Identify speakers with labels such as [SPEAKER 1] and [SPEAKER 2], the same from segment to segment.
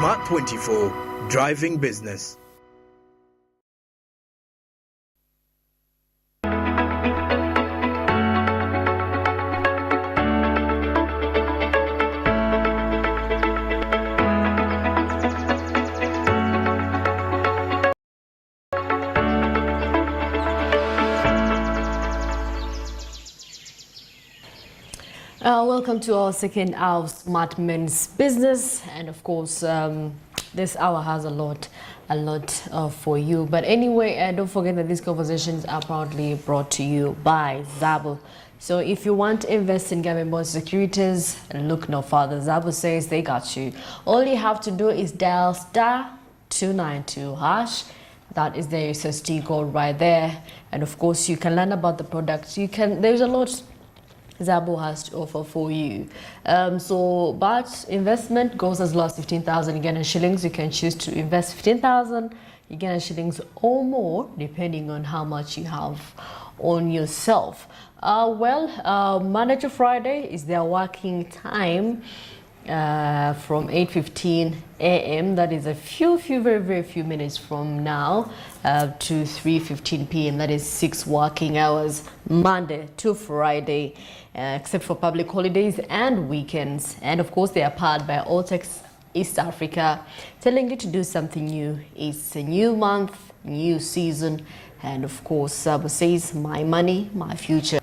[SPEAKER 1] Smart 24, driving business.
[SPEAKER 2] Welcome to our second hour of Smart Men's Business, and of course this hour has a lot for you. But anyway, don't forget that these conversations are proudly brought to you by Zabo. So if you want to invest in government bond securities, look no further. Zabo says they got you. All you have to do is dial *292#. That is the USSD code right there, and of course you can learn about the products. There's a lot Zabo has to offer for you. But investment goes as low as 15,000 Ghana shillings. You can choose to invest 15,000 Ghana shillings or more, depending on how much you have on yourself. Monday to Friday is their working time from 8:15 a.m. That is a very few minutes from now to 3:15 p.m. That is 6 working hours, Monday to Friday, except for public holidays and weekends. And of course, they are powered by Alltex East Africa, telling you to do something new. It's a new month, new season, and of course, Sabo says, my money, my future.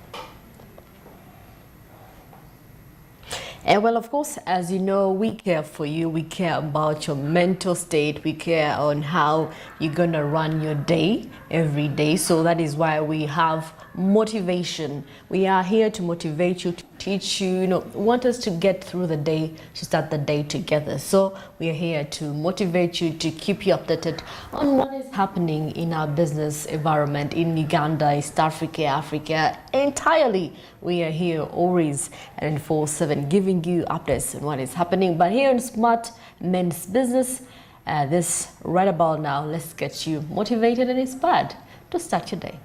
[SPEAKER 2] And well, of course, as you know, we care for you. We care about your mental state. We care on how you're going to run your day every day. So that is why we have motivation. We are here to motivate you, to teach you, want us to get through the day, to start the day together. So we are here to motivate you, to keep you updated on what is happening in our business environment in Uganda, East Africa, Africa, entirely. We are here always and 24/7 giving you updates on what is happening. But here in Smart Men's Business, this right about now, let's get you motivated and inspired to start your day.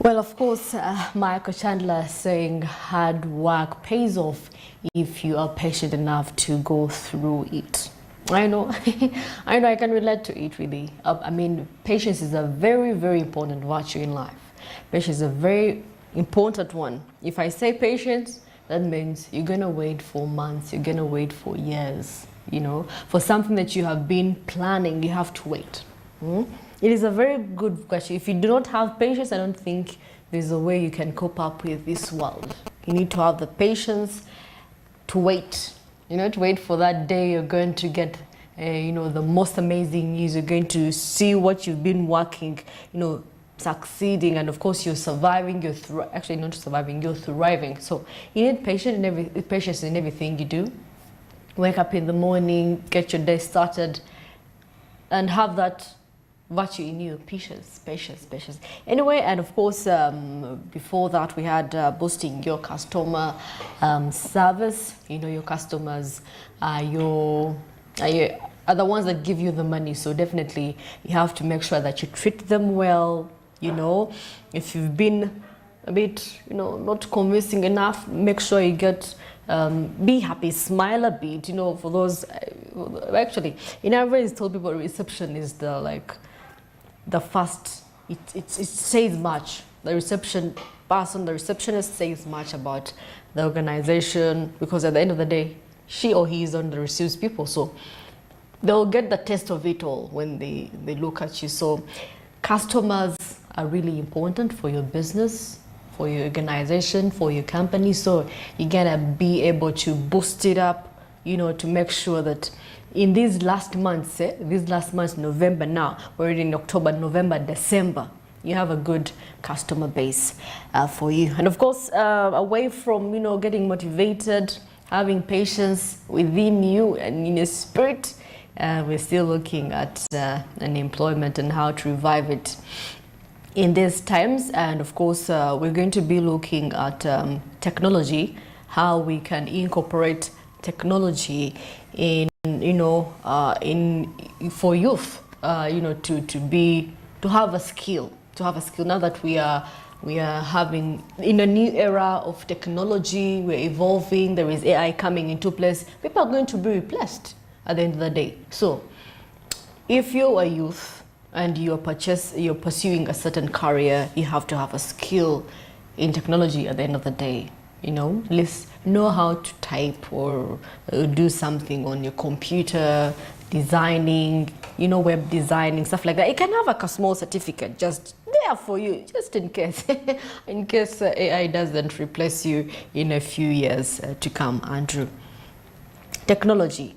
[SPEAKER 2] Well, of course, Michael Chandler saying hard work pays off if you are patient enough to go through it. I know, I can relate to it really. I mean, patience is a very important virtue in life. Patience is a very important one. If I say patience, that means you're gonna wait for months, you're gonna wait for years, for something that you have been planning, you have to wait. It is a very good question. If you do not have patience, I don't think there's a way you can cope up with this world. You need to have the patience to wait, to wait for that day you're going to get, the most amazing news. You're going to see what you've been working, succeeding, and of course you're surviving, actually not surviving, you're thriving. So you need patience in everything you do. Wake up in the morning, get your day started, and have that virtue in you. Patience. Anyway, and of course, before that we had boosting your customer service. Your customers are are the ones that give you the money, so definitely you have to make sure that you treat them well. If you've been a bit not convincing enough, make sure you get be happy, smile a bit. For those actually in our ways told people reception is the first, it says much. The receptionist says much about the organization, because at the end of the day, she or he is on the receives people, so they'll get the taste of it all when they look at you. So customers are really important for your business, for your organization, for your company. So you gotta be able to boost it up, to make sure that in these last months, November now, we're already in October, November, December, you have a good customer base for you. And of course, away from, getting motivated, having patience within you and in your spirit, we're still looking at unemployment and how to revive it in these times. And of course, we're going to be looking at technology, how we can incorporate technology in for youth, to have a skill. Now that we are having in a new era of technology, we're evolving, there is AI coming into place, people are going to be replaced at the end of the day. So if you're a youth and you're pursuing a certain career, you have to have a skill in technology at the end of the day. At least know how to type or do something on your computer, designing, web designing, stuff like that. You can have a small certificate just there for you, just in case, AI doesn't replace you in a few years to come, Andrew. Technology,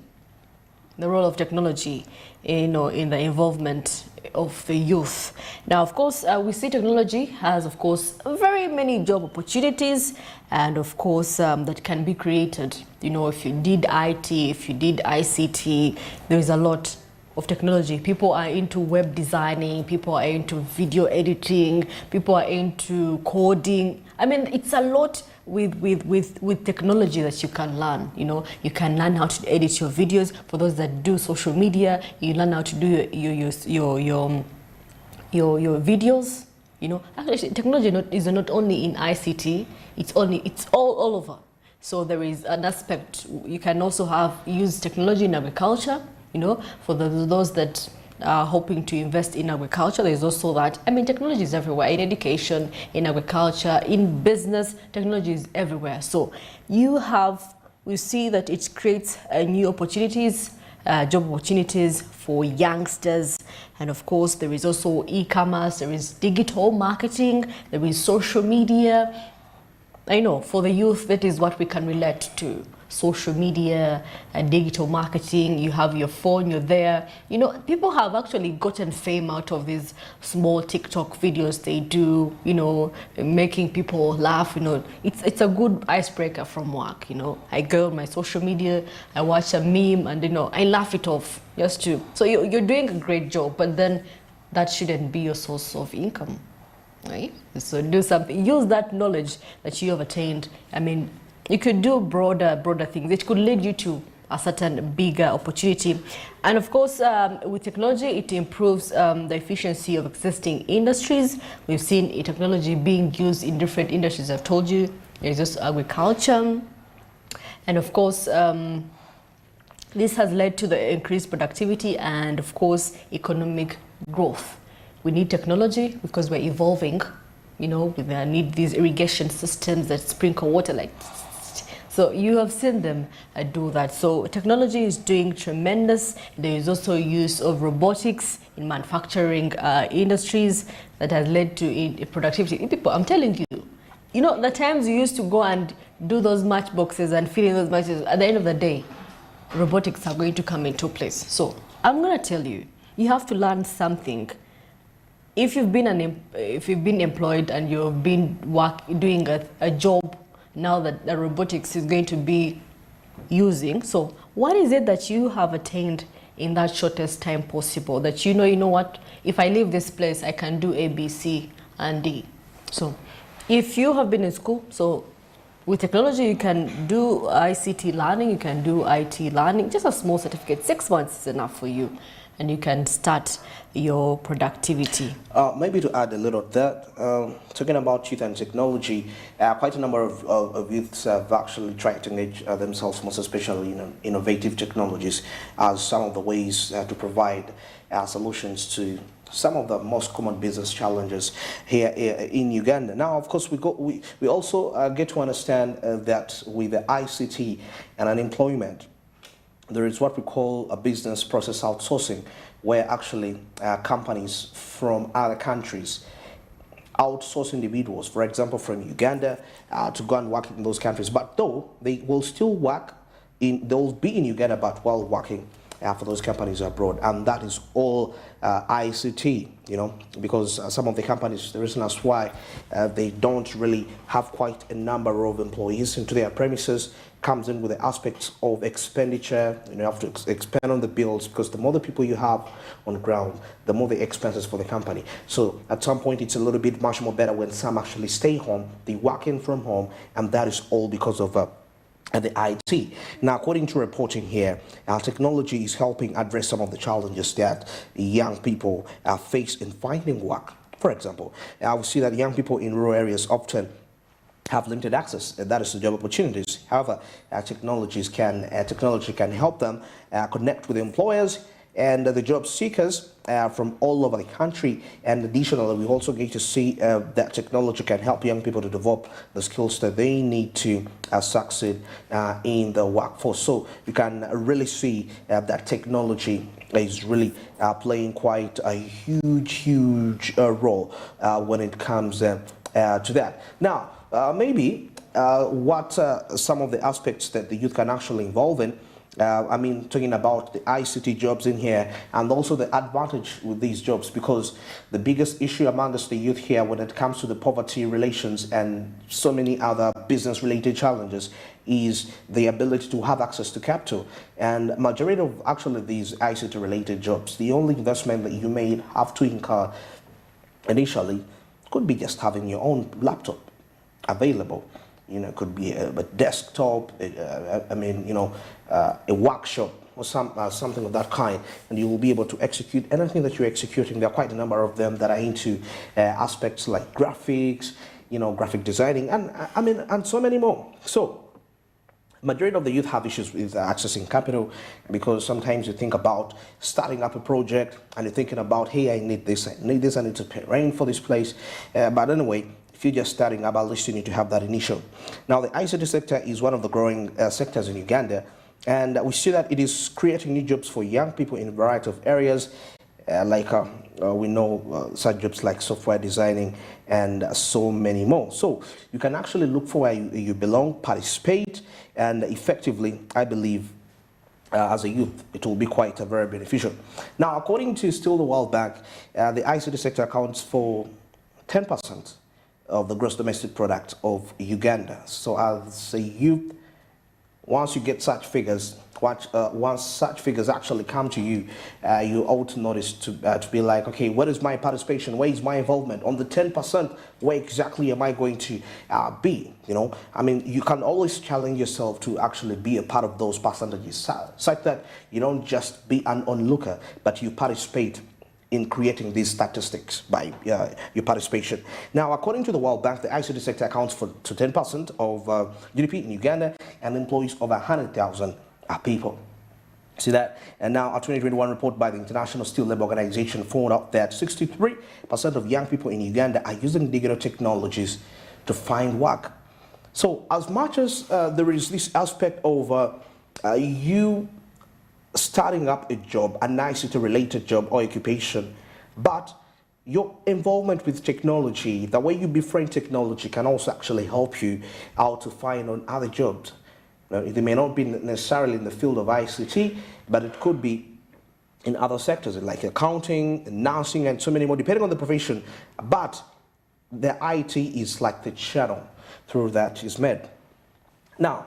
[SPEAKER 2] the role of technology, in the involvement of the youth. Now, of course, we see technology has, of course, very many job opportunities, and of course, that can be created. If you did IT, if you did ICT, there is a lot of technology. People are into web designing, people are into video editing, people are into coding. I mean, it's a lot with technology that you can learn. You can learn how to edit your videos. For those that do social media, you learn how to do your videos. Actually, technology is not only in ICT. It's all over. So there is an aspect. You can also use technology in agriculture. For those that are hoping to invest in agriculture, there's also that. I mean, technology is everywhere, in education, in agriculture, in business, technology is everywhere. So we see that it creates new opportunities, job opportunities for youngsters. And of course, there is also e-commerce, there is digital marketing, there is social media. I know for the youth, that is what we can relate to. Social media and digital marketing. You have your phone, you're there. People have actually gotten fame out of these small TikTok videos they do, making people laugh. It's a good icebreaker from work. I go on my social media, I watch a meme, and I laugh it off just to. So you're doing a great job, but then that shouldn't be your source of income, right? So do something, use that knowledge that you have attained. I mean, you could do broader things. It could lead you to a certain bigger opportunity. And of course, with technology, it improves the efficiency of existing industries. We've seen technology being used in different industries. I've told you, there's just agriculture. And of course, this has led to the increased productivity and, of course, economic growth. We need technology because we're evolving. We need these irrigation systems that sprinkle water like. So you have seen them do that. So technology is doing tremendous. There is also use of robotics in manufacturing industries that has led to productivity. People, I'm telling you, the times you used to go and do those matchboxes and fill in those matches, at the end of the day, robotics are going to come into place. So I'm going to tell you, you have to learn something if you've been employed and you've been doing a job now that the robotics is going to be using, so what is it that you have attained in that shortest time possible, that you know what, if I leave this place I can do A, B, C and D? So if you have been in school, so with technology you can do ICT learning, you can do IT learning, just a small certificate, 6 months is enough for you, and you can start your productivity.
[SPEAKER 3] Maybe to add a little to that, talking about youth and technology, quite a number of youths have actually tried to engage themselves, most especially in innovative technologies, as some of the ways to provide solutions to some of the most common business challenges here in Uganda. Now, of course, we also get to understand that with the ICT and unemployment, there is what we call a business process outsourcing, where actually companies from other countries outsource individuals, for example, from Uganda, to go and work in those countries. But though they will still work they'll be in Uganda, but while working for those companies abroad, and that is all ICT, because some of the companies, the reason that's why they don't really have quite a number of employees into their premises comes in with the aspects of expenditure. You have to expand on the bills, because the more the people you have on the ground, the more the expenses for the company. So at some point, it's a little bit much more better when some actually stay home, they work in from home, and that is all because of the IT. Now, according to reporting here, our technology is helping address some of the challenges that young people face in finding work. For example, we see that young people in rural areas often have limited access, that is to job opportunities. However, technology can help them connect with employers and the job seekers from all over the country. And additionally, we also get to see that technology can help young people to develop the skills that they need to succeed in the workforce. So you can really see that technology is really playing quite a huge role when it comes to that. Now, maybe what some of the aspects that the youth can actually involve in, talking about the ICT jobs in here, and also the advantage with these jobs, because the biggest issue amongst the youth here when it comes to the poverty relations and so many other business related challenges is the ability to have access to capital. And majority of actually these ICT related jobs, the only investment that you may have to incur initially could be just having your own laptop available. It could be a desktop, a workshop or something of that kind, and you will be able to execute anything that you're executing. There are quite a number of them that are into aspects like graphics, graphic designing, and so many more. So majority of the youth have issues with accessing capital, because sometimes you think about starting up a project and you're thinking about, hey, I need this, I need to pay rent for this place. But anyway, if you're just starting up, at least you need to have that initial. Now, the ICT sector is one of the growing sectors in Uganda, and we see that it is creating new jobs for young people in a variety of areas, we know such jobs like software designing and so many more. So you can actually look for where you belong, participate, and effectively, I believe, as a youth, it will be quite very beneficial. Now, according to still the World Bank, the ICT sector accounts for 10% of the gross domestic product of Uganda. So as a youth, once you get such figures, once such figures actually come to you, you ought to notice to be like, okay, what is my participation? Where is my involvement? On the 10%, where exactly am I going to be? You can always challenge yourself to actually be a part of those percentages, such that you don't just be an onlooker, but you participate in creating these statistics by your participation. Now, according to the World Bank, the ICT sector accounts for 10% of GDP in Uganda and employs over 100,000 people. See that? And now, a 2021 report by the International Steel Labour Organization found out that 63% of young people in Uganda are using digital technologies to find work. So, as much as there is this aspect of you starting up a job, an ICT-related job or occupation, but your involvement with technology, the way you befriend technology, can also actually help you out to find on other jobs. They may not be necessarily in the field of ICT, but it could be in other sectors like accounting, nursing, and so many more, depending on the profession. But the IT is like the channel through that is made. Now,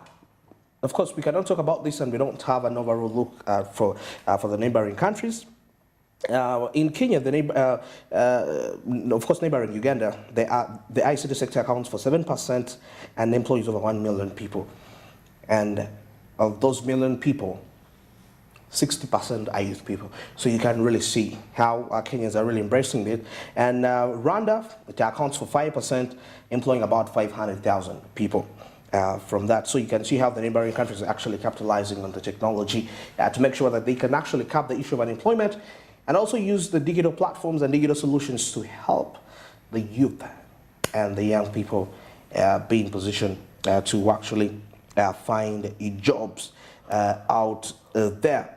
[SPEAKER 3] of course, we cannot talk about this and we don't have an overall look for the neighboring countries. In Kenya, of course, neighboring Uganda, the ICT sector accounts for 7% and employs over 1 million people. And of those million people, 60% are youth people. So you can really see how Kenyans are really embracing it. And Rwanda, it accounts for 5%, employing about 500,000 people. From that, so you can see how the neighboring countries are actually capitalizing on the technology to make sure that they can actually cap the issue of unemployment and also use the digital platforms and digital solutions to help the youth and the young people be in position to actually find jobs out there.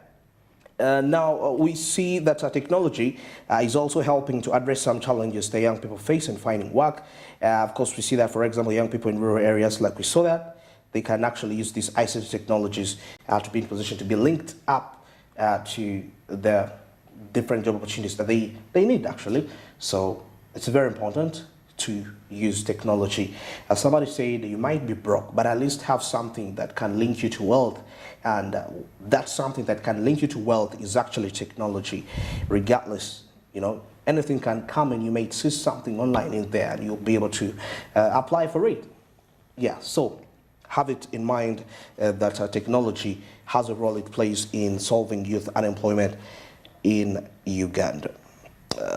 [SPEAKER 3] Now, we see that technology is also helping to address some challenges the young people face in finding work. Of course, we see that, for example, young people in rural areas, like we saw that, they can actually use these ICT technologies to be in position to be linked up to the different job opportunities that they need, actually. So it's very important to use technology. As somebody said, you might be broke, but at least have something that can link you to wealth. And that's something that can link you to wealth is actually technology. Regardless, anything can come and you may see something online in there and you'll be able to apply for it. Yeah, so have it in mind that technology has a role it plays in solving youth unemployment in Uganda.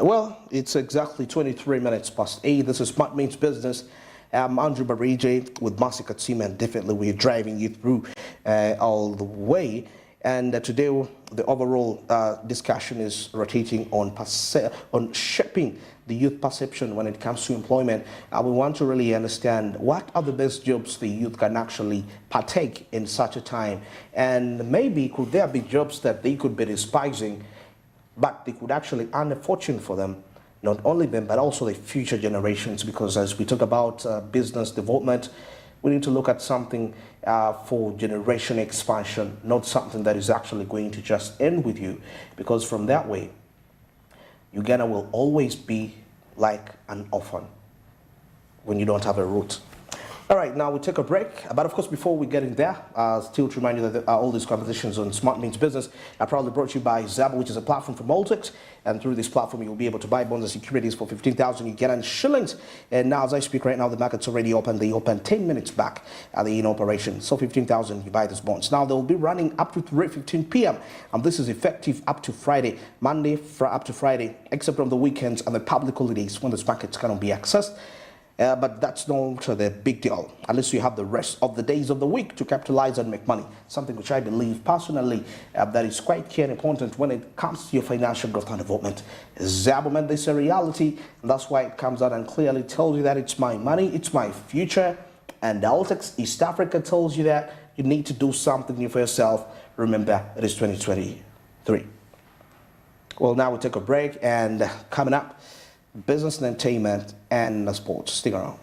[SPEAKER 3] Well, it's exactly 23 minutes past 8. This is Smart Means Business. I'm Andrew Barije with Masika Team, and definitely we're driving you through all the way. And today, the overall discussion is rotating on shaping the youth perception when it comes to employment. We want to really understand what are the best jobs the youth can actually partake in such a time. And maybe could there be jobs that they could be despising, but they could actually earn a fortune for them, not only them, but also the future generations. Because as we talk about business development, we need to look at something for generation expansion, not something that is actually going to just end with you. Because from that way, Uganda will always be like an orphan when you don't have a root. All right, now we take a break. But of course, before we get in there, still to remind you that all these conversations on Smart Means Business are proudly brought to you by Zabo, which is a platform for Multics. And through this platform, you'll be able to buy bonds and securities for 15,000 Ugandan shillings. And now, as I speak right now, the market's already open. They open 10 minutes back at the in operation. So 15,000, you buy these bonds. Now, they'll be running up to 3:15 p.m. And this is effective up to Friday, Monday up to Friday, except on the weekends and the public holidays when this market's going to be accessed. But that's not the big deal, unless you have the rest of the days of the week to capitalize and make money, something which I believe personally that is quite key and important when it comes to your financial growth and development. Zabo, man, this is a reality, and that's why it comes out and clearly tells you that it's my money, it's my future, and Altex East Africa tells you that you need to do something new for yourself. Remember, it is 2023. Well, now we take a break, and coming up, business and entertainment and sports. Stick around.